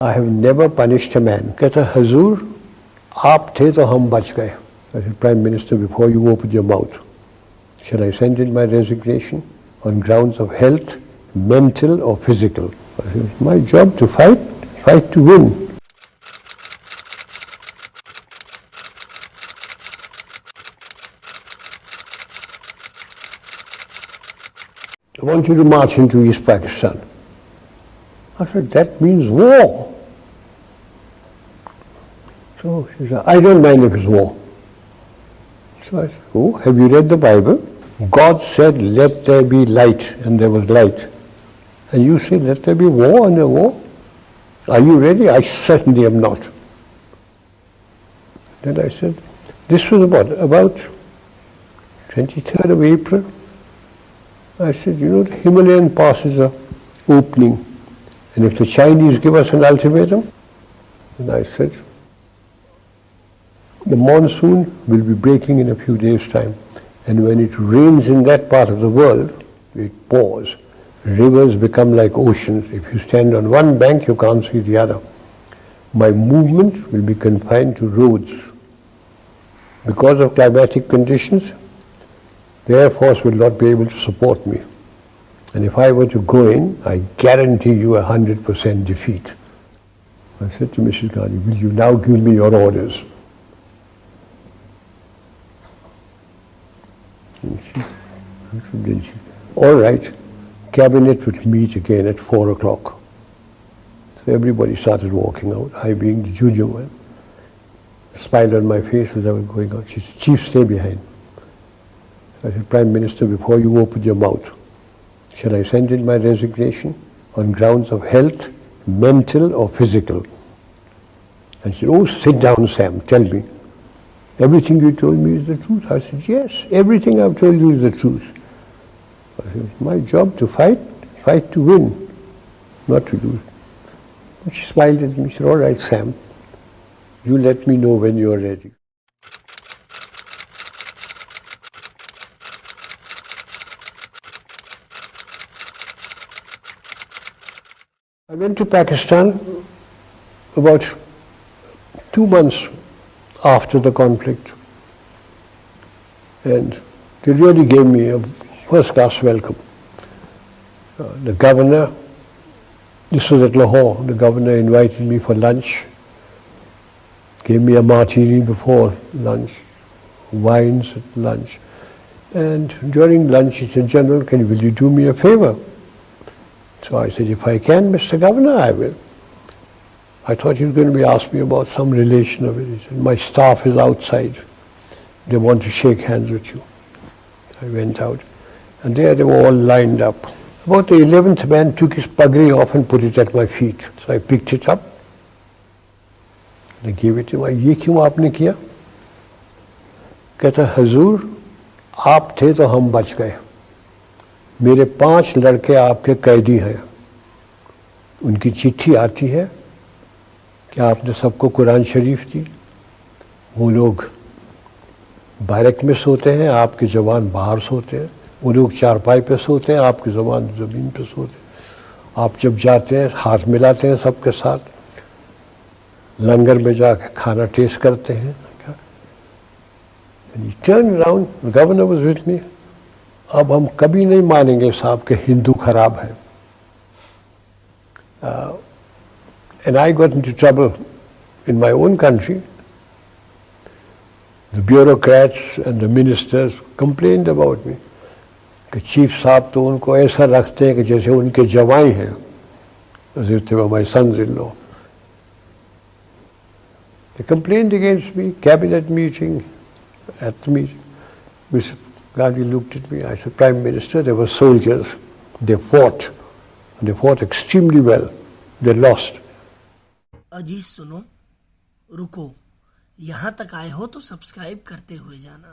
I have never punished a man. कहता हजूर आप थे तो हम बच गए. I said, Prime Minister, before you open your mouth, shall I send in my resignation on grounds of health, mental or physical? I said, it's my job to fight to win. I want you to march into East Pakistan. I said, that means war. So she said, I don't mind if it's war. So I said, oh, have you read the Bible? God said, let there be light, and there was light. And you say, let there be war, and there war? Are you ready? I certainly am not. Then I said, this was about 23rd of April. I said, you know, the Himalayan passes are opening. And if the Chinese give us an ultimatum, then I said, the monsoon will be breaking in a few days' time. And when it rains in that part of the world, it pours. Rivers become like oceans. If you stand on one bank, you can't see the other. My movement will be confined to roads. Because of climatic conditions, the Air Force will not be able to support me. And if I were to go in, I guarantee you 100% defeat. I said to Mrs. Gandhi, will you now give me your orders? All right, cabinet would meet again at 4 o'clock. So everybody started walking out, I being the junior one. A smile on my face as I was going out. She said, Chief, stay behind. I said, Prime Minister, before you open your mouth, shall I send in my resignation on grounds of health, mental or physical? And she said, oh, sit down, Sam, tell me. Everything you told me is the truth. I said, yes, everything I've told you is the truth. I said, it's my job to fight to win, not to lose. And she smiled at me. She said, all right, Sam, you let me know when you're ready. I went to Pakistan about 2 months after the conflict, and they really gave me a first-class welcome. The governor, this was at Lahore, the governor invited me for lunch, gave me a martini before lunch, wines at lunch, and during lunch he said, General, will you do me a favor? So I said, if I can, Mr. Governor, I will. I thought he was going to be asking me about some relation of it. He said, my staff is outside. They want to shake hands with you. I went out. And there they were all lined up. About the 11th man took his pagri off and put it at my feet. So I picked it up. And I gave it to him. ये क्यों आपने किया? कहता हजूर आप थे तो हम बच गए. मेरे 5 लड़के आपके कैदी हैं. उनकी चिट्ठी आती है कि आपने सबको कुरान शरीफ दी. वो लोग बैरक में सोते हैं, आपके जवान बाहर सोते हैं. वो लोग चारपाई पे सोते हैं, आपके जवान ज़मीन पे सोते हैं. आप जब जाते हैं हाथ मिलाते हैं सबके साथ, लंगर में जाकर खाना टेस्ट करते हैं. And he turned around, the governor was with me. अब हम कभी नहीं मानेंगे साहब के हिंदू खराब है. And I got into trouble in my own country. The bureaucrats and the ministers complained about me. कि चीफ साहब तो उनको ऐसा रखते हैं कि जैसे उनके जवाई हैं, as if they were my sons-in-law. They complained against me, cabinet meeting, at the meeting. Mr. Gandhi looked at me. I said, Prime Minister, they were soldiers. They fought. They fought extremely well. They lost. अजी सुनो, रुको, यहाँ तक आए हो तो subscribe करते हुए जाना.